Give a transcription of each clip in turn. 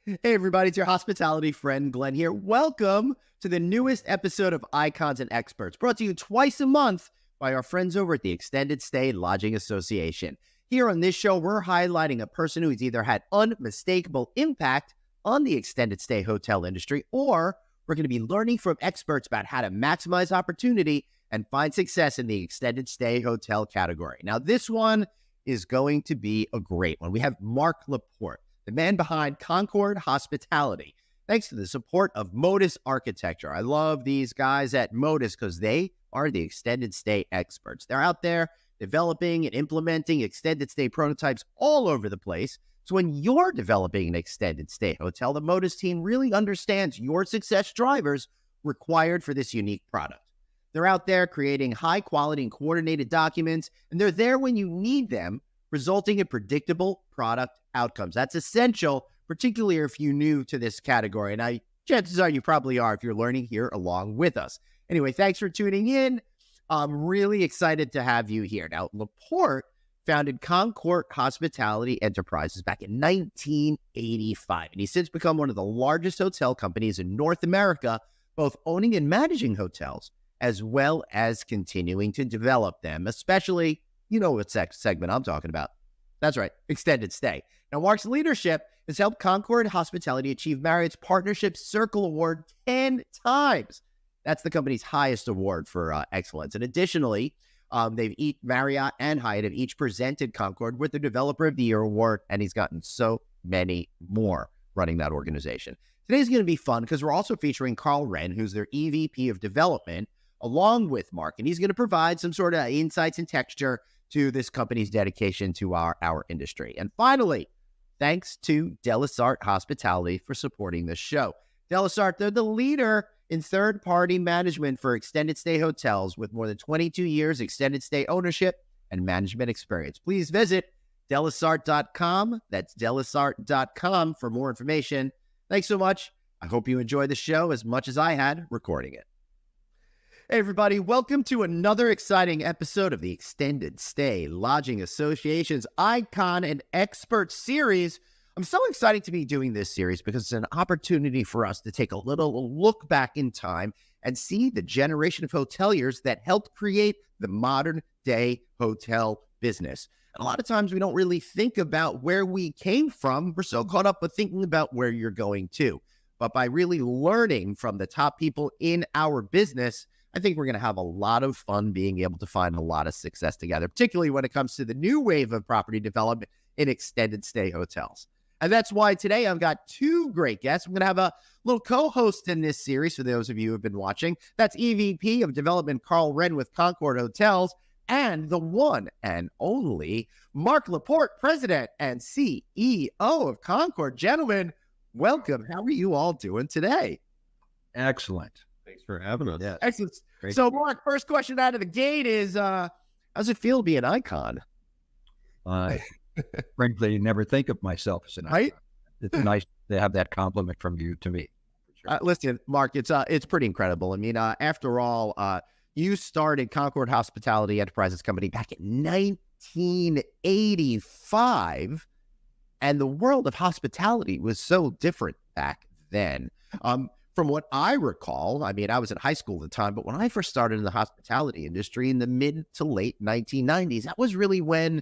Hey, everybody, it's your hospitality friend, Glenn here. Welcome to the newest episode of Icons and Experts, brought to you twice a month by our friends over at the Extended Stay Lodging Association. Here on this show, we're highlighting a person who's either had unmistakable impact on the extended stay hotel industry, or we're going to be learning from experts about how to maximize opportunity and find success in the extended stay hotel category. Now, this one is going to be a great one. We have Mark Laport, the man behind Concord Hospitality, thanks to the support of Modus Architecture. I love these guys at Modus because they are the extended stay experts. They're out there developing and implementing extended stay prototypes all over the place. So when you're developing an extended stay hotel, the Modus team really understands your success drivers required for this unique product. They're out there creating high quality and coordinated documents, and they're there when you need them, resulting in predictable product outcomes. That's essential, particularly if you're new to this category. And chances are you probably are if you're learning here along with us. Anyway, thanks for tuning in. I'm really excited to have you here. Now, Laport founded Concord Hospitality Enterprises back in 1985, and he's since become one of the largest hotel companies in North America, both owning and managing hotels, as well as continuing to develop them, especially, you know what segment I'm talking about. That's right, extended stay. Now, Mark's leadership has helped Concord Hospitality achieve Marriott's Partnership Circle Award 10 times. That's the company's highest award for excellence. And additionally, Marriott and Hyatt have each presented Concord with the Developer of the Year award, and he's gotten so many more running that organization. Today's going to be fun because we're also featuring Carl Wren, who's their EVP of Development, along with Mark, and he's going to provide some sort of insights and texture to this company's dedication to our industry. And finally, thanks to Delasart Hospitality for supporting this show. Delasart, they're the leader in third-party management for extended stay hotels with more than 22 years extended stay ownership and management experience. Please visit delasart.com. That's delasart.com for more information. Thanks so much. I hope you enjoy the show as much as I had recording it. Hey, everybody. Welcome to another exciting episode of the Extended Stay Lodging Association's Icon and Expert Series. I'm so excited to be doing this series because it's an opportunity for us to take a little look back in time and see the generation of hoteliers that helped create the modern day hotel business. And a lot of times we don't really think about where we came from. We're so caught up with thinking about where you're going to. But by really learning from the top people in our business, I think we're going to have a lot of fun being able to find a lot of success together, particularly when it comes to the new wave of property development in extended stay hotels. And that's why today I've got two great guests. I'm going to have a little co-host in this series for those of you who have been watching. That's EVP of Development Carl Wren with Concord Hotels, and the one and only Mark Laport, President and CEO of Concord. Gentlemen, welcome. How are you all doing today? Excellent. Thanks for having us. Yeah. Excellent. Great. So, Mark, first question out of the gate is, how's it feel to be an icon? Frankly, never think of myself as an icon. Right? It's nice to have that compliment from you to me. Sure. Listen, Mark, it's pretty incredible. I mean, after all, you started Concord Hospitality Enterprises Company back in 1985, and the world of hospitality was so different back then. From what I recall, I mean, I was in high school at the time, but when I first started in the hospitality industry in the mid to late 1990s, that was really when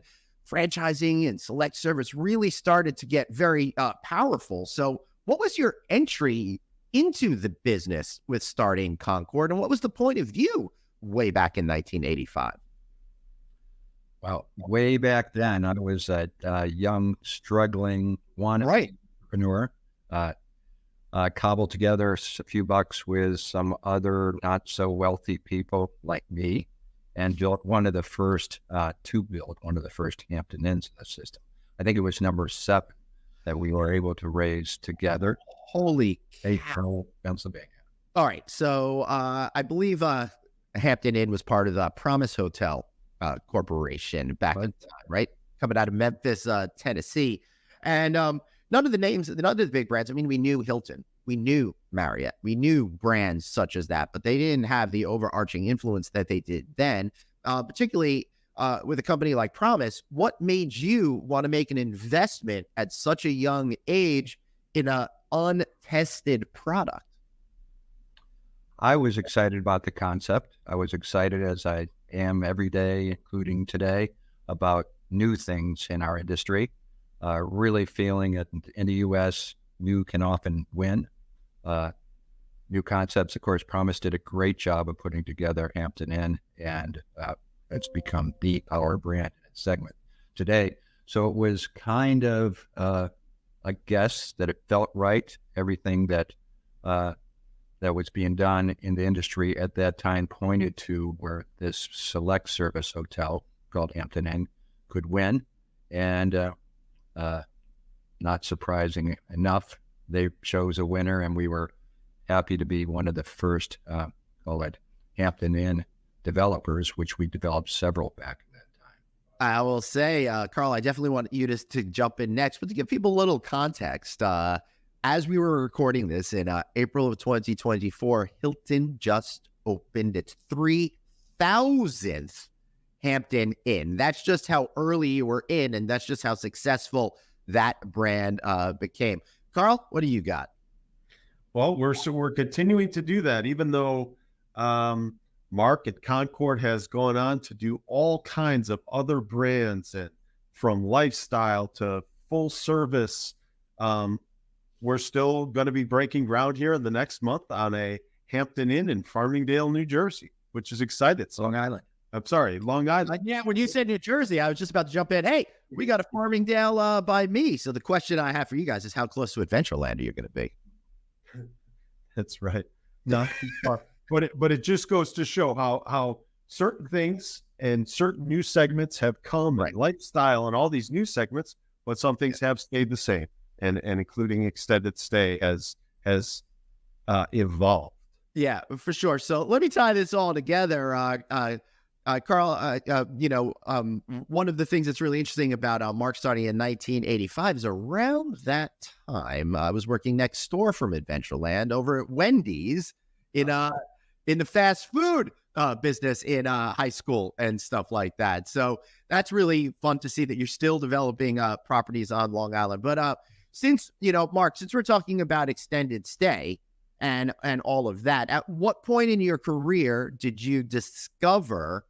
franchising and select service really started to get very powerful. So what was your entry into the business with starting Concord, and what was the point of view way back in 1985? Well, way back then, I was a young, struggling entrepreneur. Cobbled together a few bucks with some other not so wealthy people like me, and built one of the first Hampton Inns in the system. I think it was number 7 that we were able to raise together. Holy cow. Pennsylvania. All right. So I believe Hampton Inn was part of the Promise Hotel Corporation back in time, right? Coming out of Memphis, Tennessee. And none of the big brands. I mean, we knew Hilton, we knew Marriott, we knew brands such as that, but they didn't have the overarching influence that they did then, particularly with a company like Promise. What made you want to make an investment at such a young age in a untested product? I was excited about the concept. I was excited, as I am every day, including today, about new things in our industry. Really feeling that in the U.S., new can often win. New Concepts, of course, Promise did a great job of putting together Hampton Inn, and it's become the power brand in its segment today. So it was kind of a guess that it felt right. Everything that was being done in the industry at that time pointed to where this select service hotel called Hampton Inn could win. And not surprising enough, they chose a winner, and we were happy to be one of the first, call it Hampton Inn developers, which we developed several back in that time. I will say, Carl, I definitely want you to jump in next, but to give people a little context, as we were recording this in April of 2024, Hilton just opened its 3,000th Hampton Inn. That's just how early you were in, and that's just how successful that brand became. Carl, what do you got? Well, we're continuing to do that, even though Mark at Concord has gone on to do all kinds of other brands, and from lifestyle to full service. We're still going to be breaking ground here in the next month on a Hampton Inn in Farmingdale, New Jersey, which is exciting. Long Island. I'm sorry, Long Island. Yeah, when you said New Jersey, I was just about to jump in. Hey, we got a Farmingdale by me. So the question I have for you guys is, how close to Adventureland are you going to be? That's right. Not too far. But it just goes to show how certain things and certain new segments have come, right, and lifestyle and all these new segments, but some things have stayed the same, and including extended stay has evolved. Yeah, for sure. So let me tie this all together. Carl, one of the things that's really interesting about Mark starting in 1985 is around that time, I was working next door from Adventureland over at Wendy's in the fast food business in high school and stuff like that. So that's really fun to see that you're still developing properties on Long Island. But since, Mark, since we're talking about extended stay and all of that, at what point in your career did you discover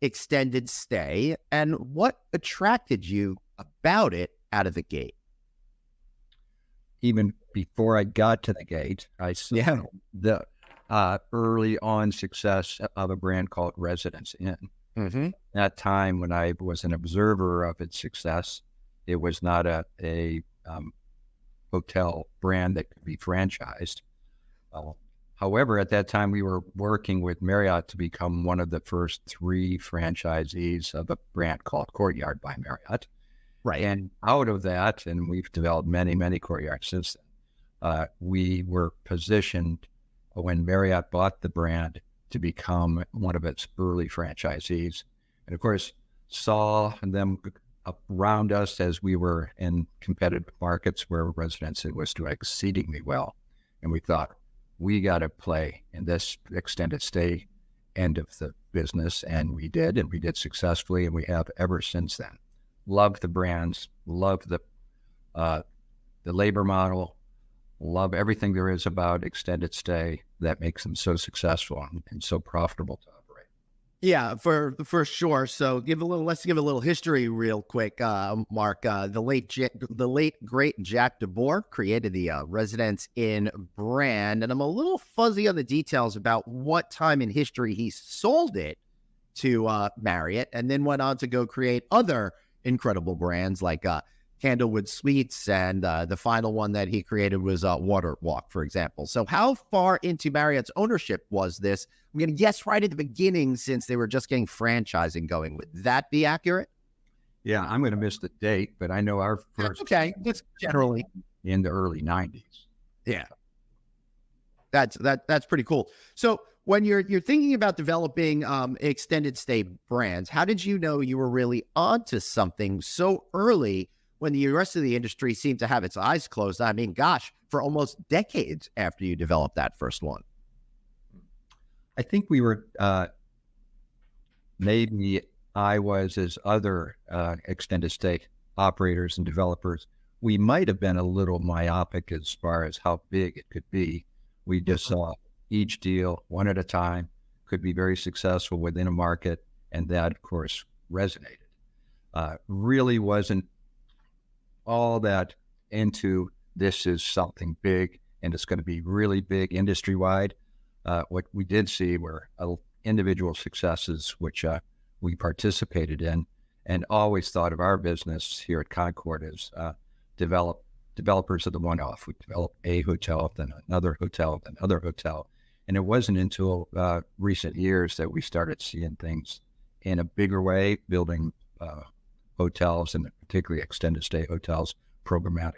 extended stay, and what attracted you about it out of the gate? Even before I got to the gate, I saw the early on success of a brand called Residence Inn. Mm-hmm. That time, when I was an observer of its success, it was not a hotel brand that could be franchised. However, at that time, we were working with Marriott to become one of the first 3 franchisees of a brand called Courtyard by Marriott. Right. And out of that, and we've developed many, many Courtyards since then, we were positioned when Marriott bought the brand to become one of its early franchisees. And of course, saw them around us as we were in competitive markets where Residence Inn was doing exceedingly well. And we thought, we got to play in this extended stay end of the business. And we did successfully. And we have ever since then. Love the brands, love the labor model, love everything there is about extended stay that makes them so successful and so profitable to operate. Yeah, for sure. So let's give a little history real quick, Mark. The late great Jack DeBoer created the Residence Inn brand, and I'm a little fuzzy on the details about what time in history he sold it to Marriott, and then went on to go create other incredible brands like Candlewood Suites, and the final one that he created was Water Walk, for example. So how far into Marriott's ownership was this? I'm going to guess right at the beginning, since they were just getting franchising going. Would that be accurate? Yeah, I'm going to miss the date, but I know our first. Okay, that's generally in the early 90s. Yeah, that's pretty cool. So when you're thinking about developing extended stay brands, how did you know you were really onto something so early when the rest of the industry seemed to have its eyes closed? I mean, gosh, for almost decades after you developed that first one. I think we were, maybe I was, as other extended stay operators and developers, we might have been a little myopic as far as how big it could be. We just saw each deal one at a time, could be very successful within a market, and that, of course, resonated. Really wasn't all that into this is something big and it's going to be really big industry-wide. What we did see were individual successes, which we participated in, and always thought of our business here at Concord as developers of the one-off. We developed a hotel, then another hotel, then another hotel. And it wasn't until recent years that we started seeing things in a bigger way, building hotels, and particularly extended stay hotels, programmatically.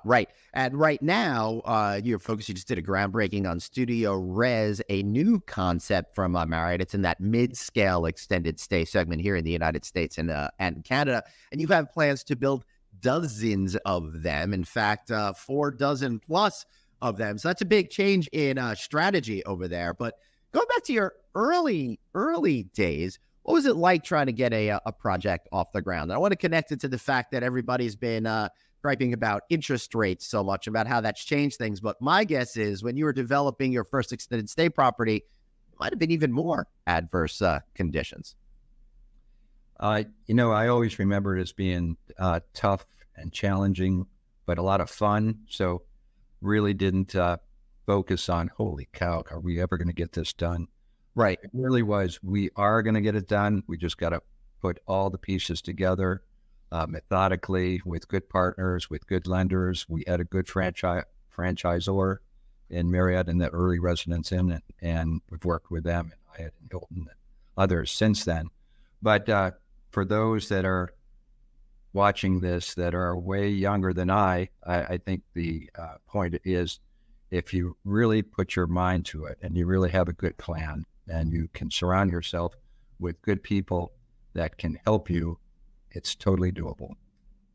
Right. And right now, your folks, you just did a groundbreaking on Studio Res, a new concept from Marriott. It's in that mid-scale extended stay segment here in the United States and Canada. And you have plans to build dozens of them. In fact, 4 dozen plus of them. So that's a big change in strategy over there. But going back to your early days, what was it like trying to get a project off the ground? And I want to connect it to the fact that everybody's been griping about interest rates so much, about how that's changed things. But my guess is when you were developing your first extended stay property, it might have been even more adverse conditions. I always remember it as being tough and challenging, but a lot of fun. So really didn't focus on, holy cow, are we ever going to get this done? Right. It really was, we are going to get it done. We just got to put all the pieces together methodically with good partners, with good lenders. We had a good franchisor in Marriott and the early Residence Inn, and we've worked with them and Hyatt and Hilton and others since then. But for those that are watching this that are way younger than I think the point is, if you really put your mind to it and you really have a good plan and you can surround yourself with good people that can help you, it's totally doable.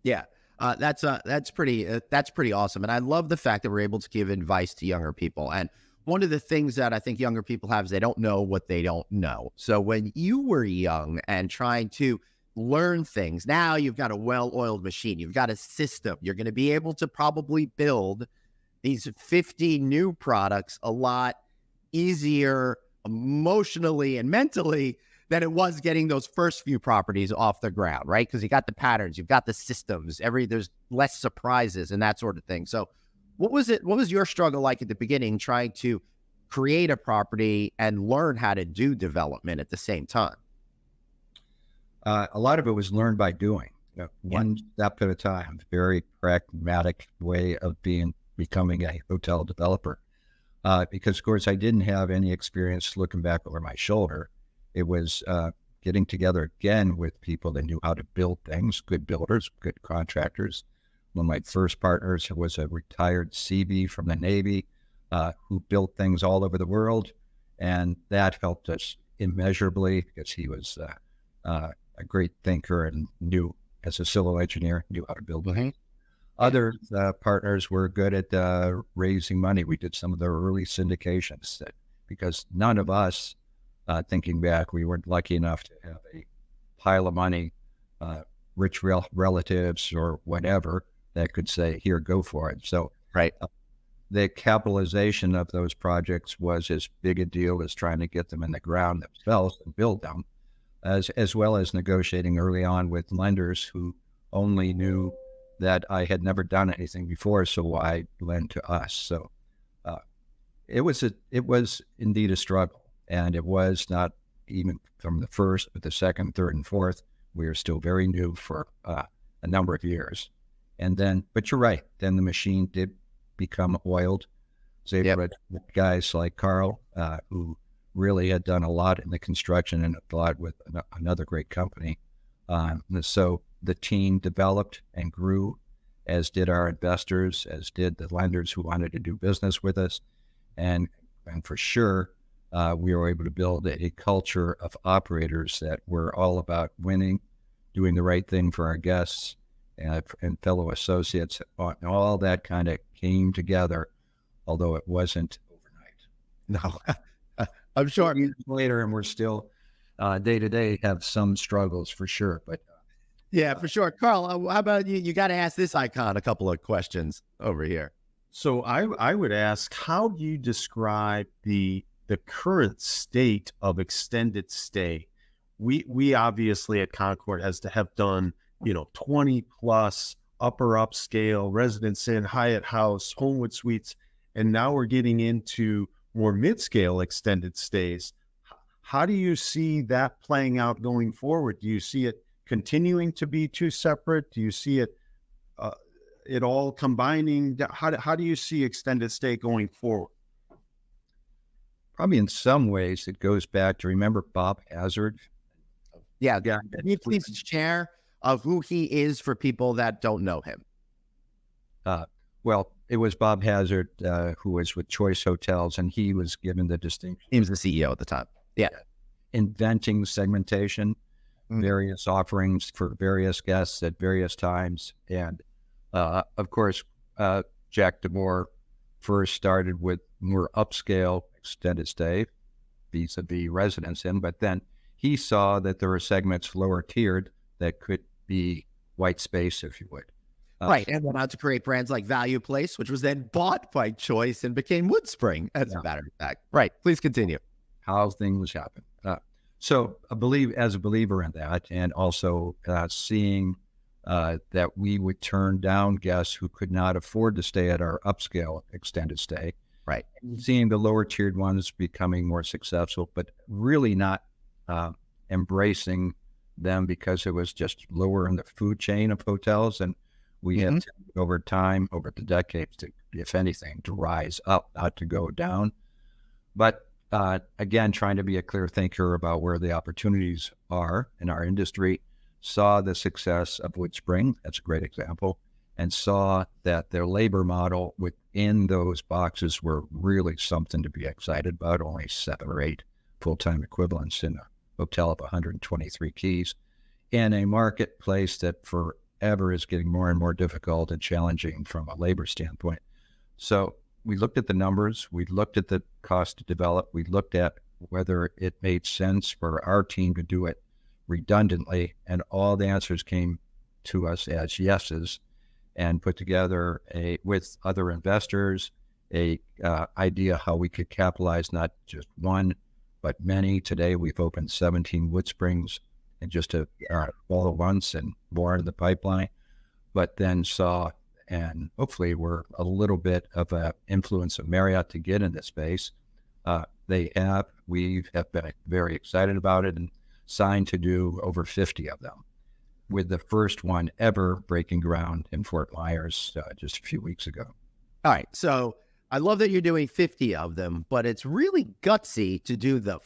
Yeah. That's pretty awesome. And I love the fact that we're able to give advice to younger people. And one of the things that I think younger people have is they don't know what they don't know. So when you were young and trying to learn things, now you've got a well-oiled machine. You've got a system. You're going to be able to probably build these 50 new products a lot easier emotionally and mentally than it was getting those first few properties off the ground, right? Because you got the patterns, you've got the systems, there's less surprises and that sort of thing. So what was your struggle like at the beginning trying to create a property and learn how to do development at the same time? A lot of it was learned by doing, one step at a time, very pragmatic way of becoming a hotel developer. Because of course I didn't have any experience looking back over my shoulder. It was getting together again with people that knew how to build things, good builders, good contractors. One of my first partners was a retired Seabee from the Navy who built things all over the world. And that helped us immeasurably because he was a great thinker and knew, as a civil engineer, knew how to build things. Other partners were good at raising money. We did some of the early syndications because none of us, thinking back, we weren't lucky enough to have a pile of money, rich relatives or whatever that could say, here, go for it. So the capitalization of those projects was as big a deal as trying to get them in the ground themselves and build them, as well as negotiating early on with lenders who only knew that I had never done anything before, so why lend to us? So it was indeed a struggle. And it was not even from the first, but the second, third, and fourth. We were still very new for a number of years. And then, but you're right, then the machine did become oiled. So guys like Carl, who really had done a lot in the construction and a lot with another great company. So the team developed and grew, as did our investors, as did the lenders who wanted to do business with us. And for sure, we were able to build a culture of operators that were all about winning, doing the right thing for our guests and fellow associates. And all that kind of came together, although it wasn't overnight. No, I'm sure. Years later, and we're still day to day have some struggles for sure. But Yeah, for sure. Carl, how about you? You got to ask this icon a couple of questions over here. So I would ask, how do you describe the current state of extended stay? We obviously at Concord has to have done 20 plus upper upscale Residence Inn, Hyatt House, Homewood Suites, and now we're getting into more mid-scale extended stays. How do you see that playing out going forward? Do you see it continuing to be two separate? Do you see it it all combining? How do you see extended stay going forward? Probably in some ways it goes back to, remember Bob Hazard? Yeah. Can you please share of who he is for people that don't know him? Well, it was Bob Hazard who was with Choice Hotels, and he was given the distinction. He was the CEO at the time. Yeah. Inventing segmentation, various offerings for various guests at various times. And of course, Jack DeMore first started with more upscale extended stay vis-a-vis Residence Inn, but then he saw that there were segments lower tiered that could be white space, if you would. Right, and went out to create brands like Value Place, which was then bought by Choice and became Woodspring, as a matter of fact. Right, please continue. How things happen. So as a believer in that, and also seeing that we would turn down guests who could not afford to stay at our upscale extended stay. Right. Seeing the lower tiered ones becoming more successful, but really not embracing them because it was just lower in the food chain of hotels. And we have tended over time, over the decades, to, if anything, to rise up, not to go down. But again, trying to be a clear thinker about where the opportunities are in our industry, saw the success of Woodspring, that's a great example, and saw that their labor model within those boxes were really something to be excited about, only 7 or 8 full-time equivalents in a hotel of 123 keys, in a marketplace that forever is getting more and more difficult and challenging from a labor standpoint. So we looked at the numbers, we looked at the cost to develop, we looked at whether it made sense for our team to do it redundantly, and all the answers came to us as yeses, and put together with other investors a idea how we could capitalize not just one but many. Today we've opened 17 Woodsprings and just all at once, and more in the pipeline. But then saw, and hopefully we're a little bit of an influence of Marriott to get in this space. We have been very excited about it and signed to do over 50 of them, with the first one ever breaking ground in Fort Myers just a few weeks ago. All right. So I love that you're doing 50 of them, but it's really gutsy to do the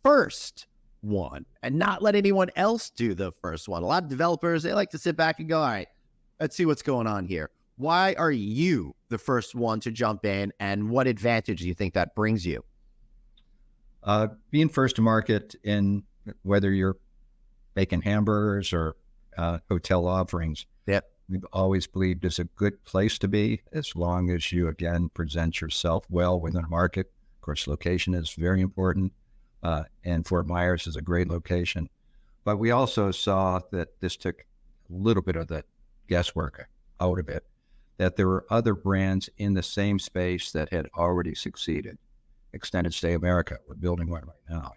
first one and not let anyone else do the first one. A lot of developers, they like to sit back and go, all right, let's see what's going on here. Why are you the first one to jump in, and what advantage do you think that brings you? Being first to market in whether you're making hamburgers or hotel offerings, we've always believed is a good place to be, as long as you, again, present yourself well within a market. Of course, location is very important, and Fort Myers is a great location. But we also saw that this took a little bit of the guesswork out of it, that there were other brands in the same space that had already succeeded. Extended Stay America, we're building one right now,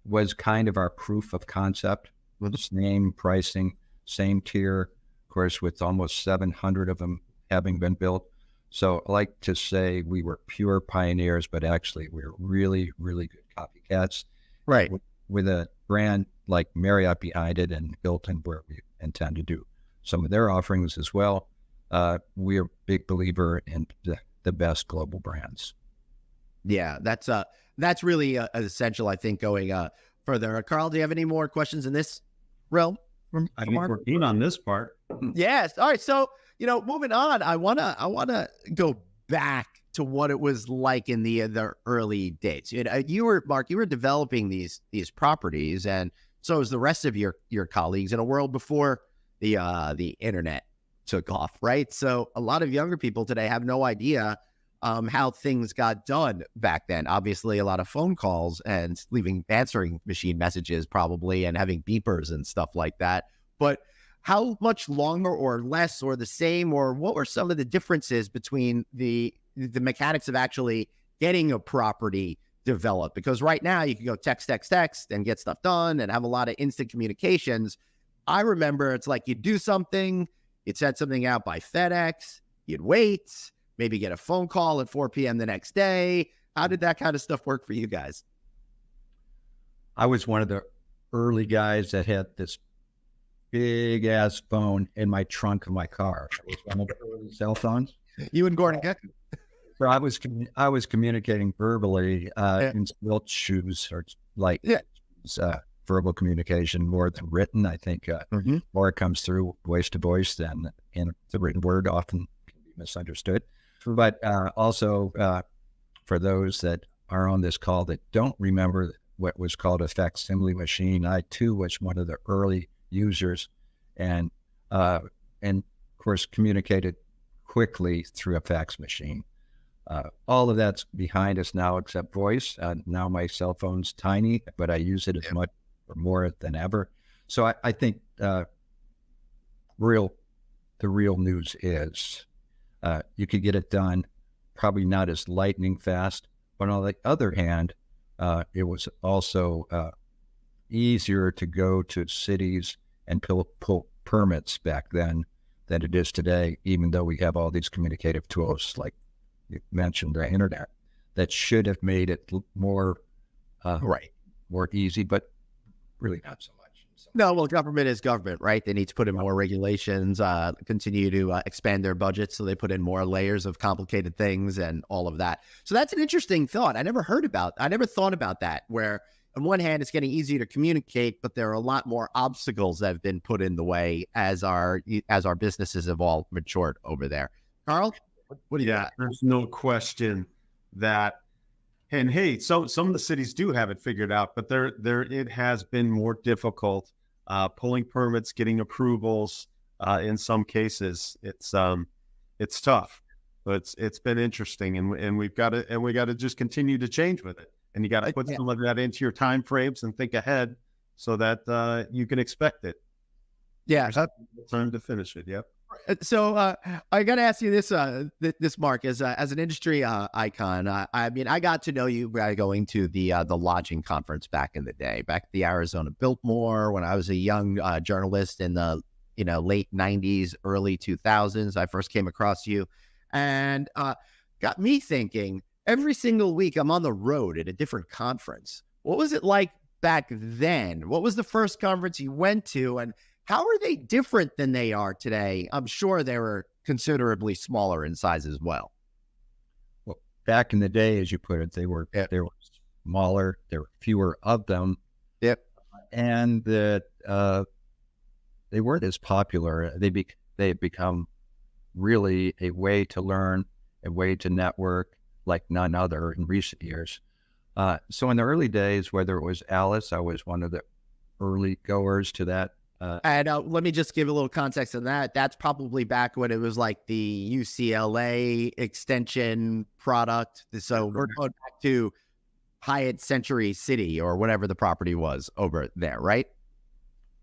was kind of our proof of concept, with the same pricing, same tier, of course, with almost 700 of them having been built. So I like to say we were pure pioneers, but actually we're really, really good copycats. Right. With a brand like Marriott behind it, and Hilton, where we intend to do some of their offerings as well. We're a big believer in the best global brands. Yeah, that's really essential, I think, going further. Carl, do you have any more questions in this realm? I think we're keen on this part. Yes. All right. So, moving on, I wanna go back to what it was like in the early days. You were, Mark, you were developing these properties, and so was the rest of your colleagues, in a world before the internet took off, right? So a lot of younger people today have no idea how things got done back then. Obviously, a lot of phone calls and leaving answering machine messages probably, and having beepers and stuff like that. But how much longer or less or the same, or what were some of the differences between the mechanics of actually getting a property developed? Because right now you can go text and get stuff done and have a lot of instant communications. I remember it's like you'd do something, you'd send something out by FedEx, you'd wait, maybe get a phone call at 4 p.m. the next day. How did that kind of stuff work for you guys? I was one of the early guys that had this big ass phone in my trunk of my car. It was one of the early cell phones. You and Gordon Geck? So I was communicating verbally in stilt shoes, or verbal communication more than written. I think more comes through voice to voice than in the written word. Often can be misunderstood. But also for those that are on this call that don't remember what was called a facsimile machine, I too was one of the early users, and of course communicated quickly through a fax machine. All of that's behind us now except voice. Now my cell phone's tiny, but I use it as much or more than ever. So I think the real news is you could get it done, probably not as lightning fast, but on the other hand, it was also easier to go to cities and pull permits back then than it is today, even though we have all these communicative tools like you mentioned, the internet, that should have made it more more easy, but really not so much. No, well, government is government, right? They need to put in more regulations, continue to expand their budgets, so they put in more layers of complicated things and all of that. So that's an interesting thought. I never thought about that, where on one hand, it's getting easier to communicate, but there are a lot more obstacles that have been put in the way as our businesses have all matured over there. Carl, what do you got? There's no question that, and hey, so some of the cities do have it figured out, but it has been more difficult pulling permits, getting approvals. In some cases, it's tough, but it's been interesting, and we got to just continue to change with it. And you got to put some of that into your time frames and think ahead so that you can expect it. Yeah, time to finish it. Yep. So I got to ask you this, Mark, as an industry icon. I mean, I got to know you by going to the lodging conference back in the day, back at the Arizona Biltmore, when I was a young journalist in the late '90s, early 2000s. I first came across you, and got me thinking. Every single week, I'm on the road at a different conference. What was it like back then? What was the first conference you went to, and how are they different than they are today? I'm sure they were considerably smaller in size as well. Well, back in the day, as you put it, they were smaller. There were fewer of them. Yep. And that they weren't as popular. They had become really a way to learn, a way to network like none other in recent years. So in the early days, whether it was Alice, I was one of the early goers to that. And let me just give a little context on that. That's probably back when it was like the UCLA extension product. So we're going back to Hyatt Century City or whatever the property was over there, right?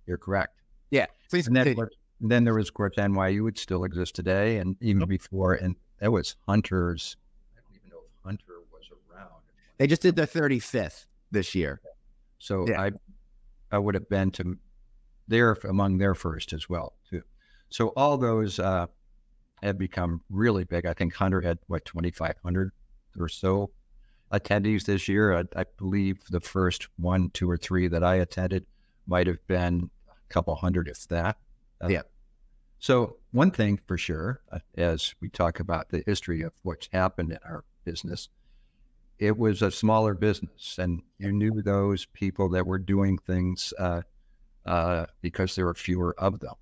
You're correct. Yeah. Please continue. Then there was, of course, NYU, would still exist today, and even before, and that was Hunter's. I don't even know if Hunter was around. They just did their 35th this year. So yeah. I would have been to there among their first as well, too. So all those have become really big. I think Hunter had, 2,500 or so attendees this year. I believe the first 1, 2, or 3 that I attended might have been a couple hundred, if that. Yeah. So one thing for sure, as we talk about the history of what's happened in our business, it was a smaller business, and you knew those people that were doing things because there were fewer of them.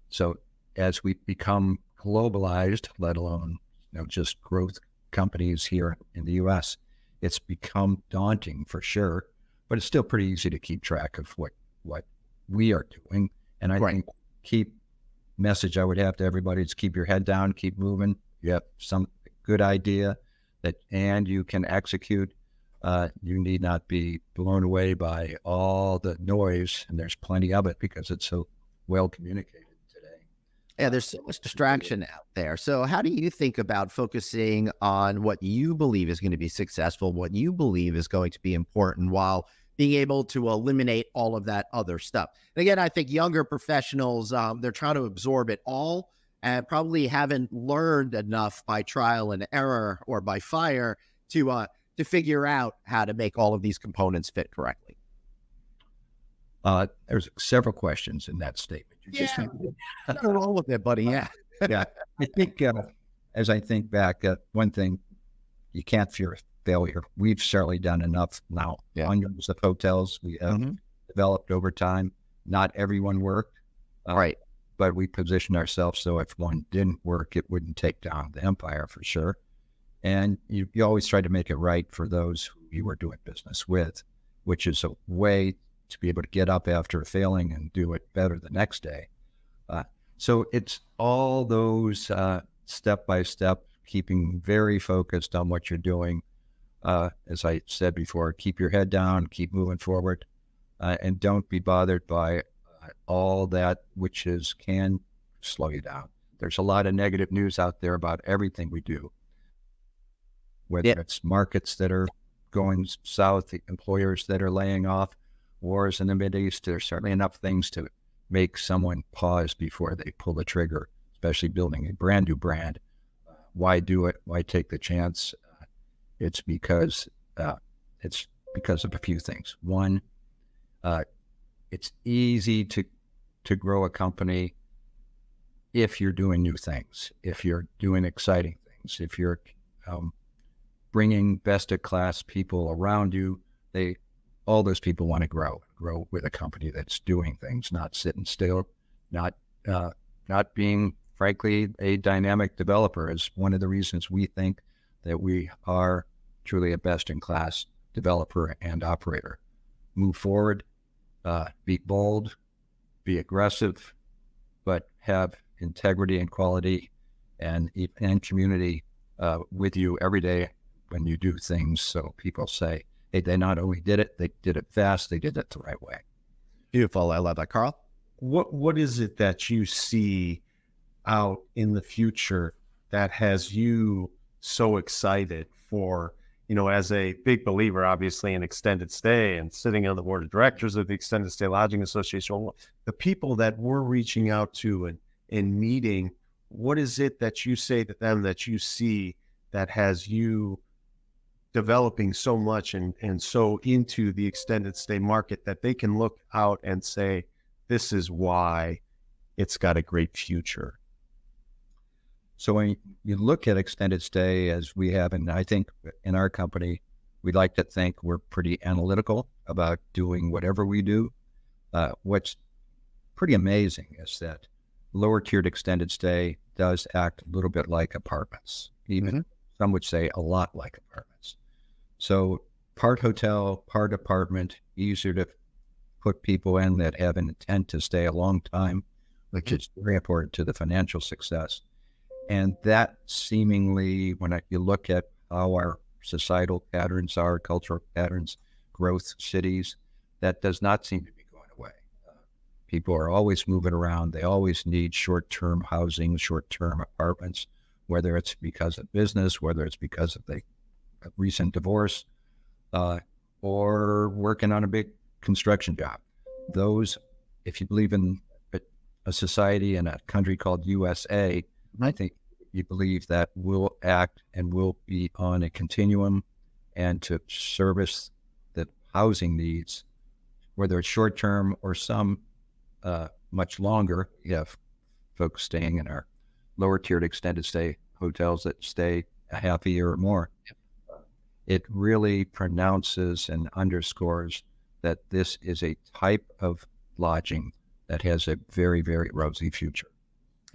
So as we become globalized, let alone just growth companies here in the U.S., it's become daunting for sure, but it's still pretty easy to keep track of what we are doing. And I think message I would have to everybody is keep your head down, keep moving. You have some good idea and you can execute. You need not be blown away by all the noise, and there's plenty of it because it's so well communicated today. Yeah, there's so much distraction out there. So how do you think about focusing on what you believe is going to be successful, what you believe is going to be important, while being able to eliminate all of that other stuff? And again, I think younger professionals, they're trying to absorb it all and probably haven't learned enough by trial and error or by fire to figure out how to make all of these components fit correctly. There's several questions in that statement. Nothing wrong with it, buddy. Yeah. Yeah. I think, as I think back, one thing, you can't fear failure. We've certainly done enough now. Yeah. Hundreds of hotels we have developed over time. Not everyone worked. Right. But we positioned ourselves so if one didn't work, it wouldn't take down the empire for sure. And you always try to make it right for those who you were doing business with, which is a way to be able to get up after failing and do it better the next day. So it's all those step by step, keeping very focused on what you're doing. As I said before, keep your head down, keep moving forward, and don't be bothered by all that which can slow you down. There's a lot of negative news out there about everything we do, whether it's markets that are going south, employers that are laying off, wars in the Mideast. There's certainly enough things to make someone pause before they pull the trigger, especially building a brand new brand. Why do it? Why take the chance? It's because of a few things. One, it's easy to grow a company if you're doing new things, if you're doing exciting things, if you're bringing best of class people around you. All those people want to grow with a company that's doing things, not sitting still, not being, frankly, a dynamic developer is one of the reasons we think that we are truly a best-in-class developer and operator. Move forward, be bold, be aggressive, but have integrity and quality and community with you every day when you do things. So people say, hey, they not only did it, they did it fast, they did it the right way. Beautiful. I love that. Carl? What is it that you see out in the future that has you so excited for, as a big believer, obviously, in extended stay and sitting on the board of directors of the Extended Stay Lodging Association, the people that we're reaching out to and meeting, what is it that you say to them that you see that has you developing so much and so into the extended stay market that they can look out and say, this is why it's got a great future? So when you look at extended stay as we have, and I think in our company, we like to think we're pretty analytical about doing whatever we do. What's pretty amazing is that lower tiered extended stay does act a little bit like apartments, even some would say a lot like apartments. So part hotel, part apartment, easier to put people in that have an intent to stay a long time, which is very important to the financial success. And that seemingly, when you look at how our societal patterns are, cultural patterns, growth cities, that does not seem to be going away. People are always moving around. They always need short-term housing, short-term apartments, whether it's because of business, whether it's because of a recent divorce, or working on a big construction job. Those, if you believe in a society and a country called USA, I think you believe that we'll act and we'll be on a continuum and to service the housing needs, whether it's short-term or some much longer. We have folks staying in our lower-tiered extended stay hotels that stay a half a year or more. It really pronounces and underscores that this is a type of lodging that has a very, very rosy future.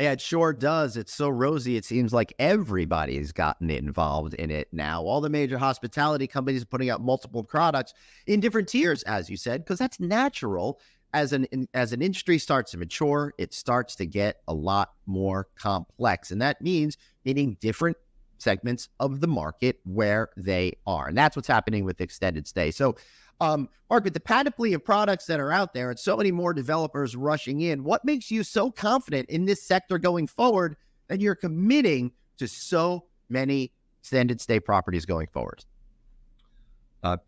Yeah, it sure does. It's so rosy. It seems like everybody's gotten involved in it now. All the major hospitality companies are putting out multiple products in different tiers, as you said, because that's natural. As an industry starts to mature, it starts to get a lot more complex. And that means meeting different segments of the market where they are. And that's what's happening with extended stay. So Mark, with the panoply of products that are out there and so many more developers rushing in, what makes you so confident in this sector going forward that you're committing to so many extended stay properties going forward?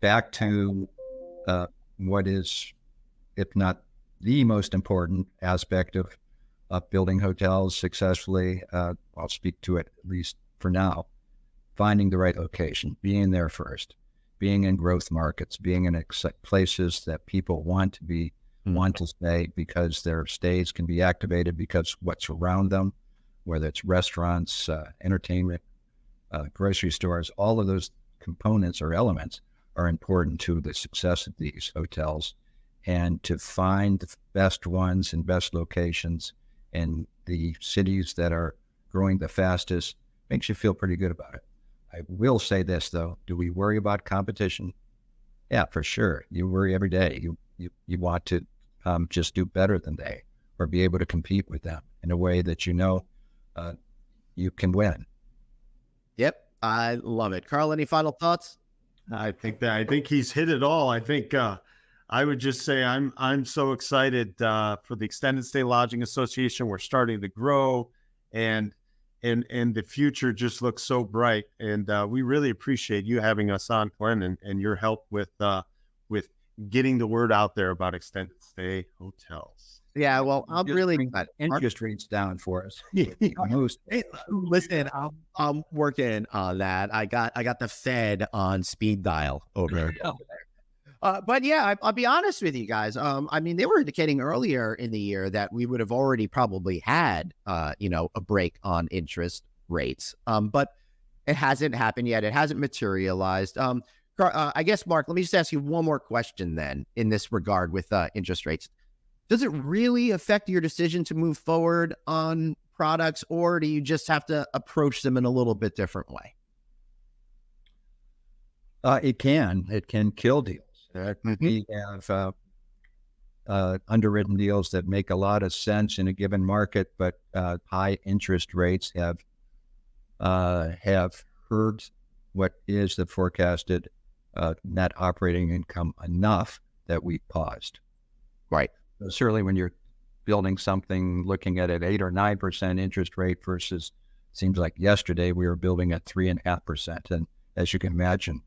Back to what is, if not the most important aspect of building hotels successfully, I'll speak to it at least for now, finding the right location, being there first, being in growth markets, being in places that people want to stay because their stays can be activated because what's around them, whether it's restaurants, entertainment, grocery stores, all of those components or elements are important to the success of these hotels. And to find the best ones and best locations in the cities that are growing the fastest makes you feel pretty good about it. I will say this, though. Do we worry about competition? Yeah, for sure. You worry every day. You want to just do better than they or be able to compete with them in a way that you can win. Yep, I love it. Carl, any final thoughts? I think he's hit it all. I think I would just say I'm so excited for the Extended Stay Lodging Association. We're starting to grow, and the future just looks so bright. And we really appreciate you having us on, Glenn, and your help with getting the word out there about extended stay hotels. Yeah, well, I'm really glad. Interest rates down for us. Listen, I'm working on that. I got the Fed on speed dial over there. But yeah, I'll be honest with you guys. I mean, they were indicating earlier in the year that we would have already probably had, a break on interest rates. But it hasn't happened yet. It hasn't materialized. I guess, Mark, let me just ask you one more question then in this regard with interest rates. Does it really affect your decision to move forward on products, or do you just have to approach them in a little bit different way? It can kill deals. We have underwritten deals that make a lot of sense in a given market, but high interest rates have hurt what is the forecasted net operating income enough that we paused. Right. So certainly when you're building something looking at an 8 or 9% interest rate versus, seems like yesterday we were building at 3.5%. And as you can imagine,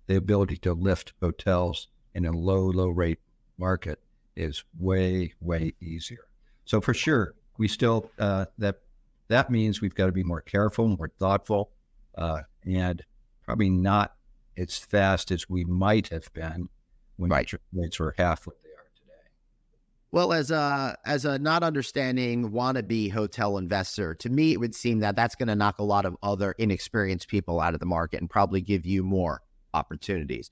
the ability to lift hotels in a low rate market is way, way easier. So for sure, we still, that means we've got to be more careful, more thoughtful, and probably not as fast as we might have been when interest rates were half what they are today. Well, as a not understanding wannabe hotel investor, to me, it would seem that that's going to knock a lot of other inexperienced people out of the market and probably give you more opportunities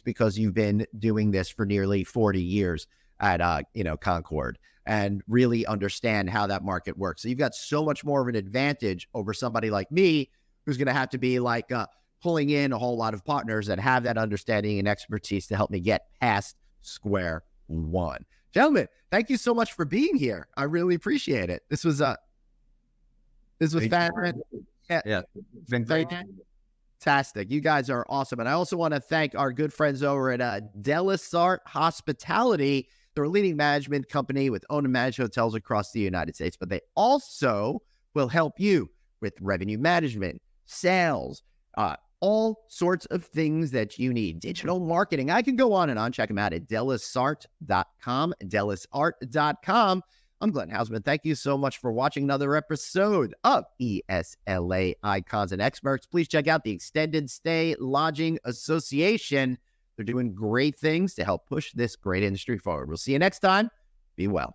because you've been doing this for nearly 40 years at, Concord and really understand how that market works. So you've got so much more of an advantage over somebody like me, who's going to have to be like pulling in a whole lot of partners that have that understanding and expertise to help me get past square one. Gentlemen, thank you so much for being here. I really appreciate it. This was fantastic. Yeah, it's been great. Fantastic. You guys are awesome. And I also want to thank our good friends over at Laport Hospitality. They're a leading management company with owned and managed hotels across the United States, but they also will help you with revenue management, sales, all sorts of things that you need. Digital marketing. I can go on and on. Check them out at delasart.com, delasart.com. I'm Glenn Hausman. Thank you so much for watching another episode of ESLA Icons and Experts. Please check out the Extended Stay Lodging Association. They're doing great things to help push this great industry forward. We'll see you next time. Be well.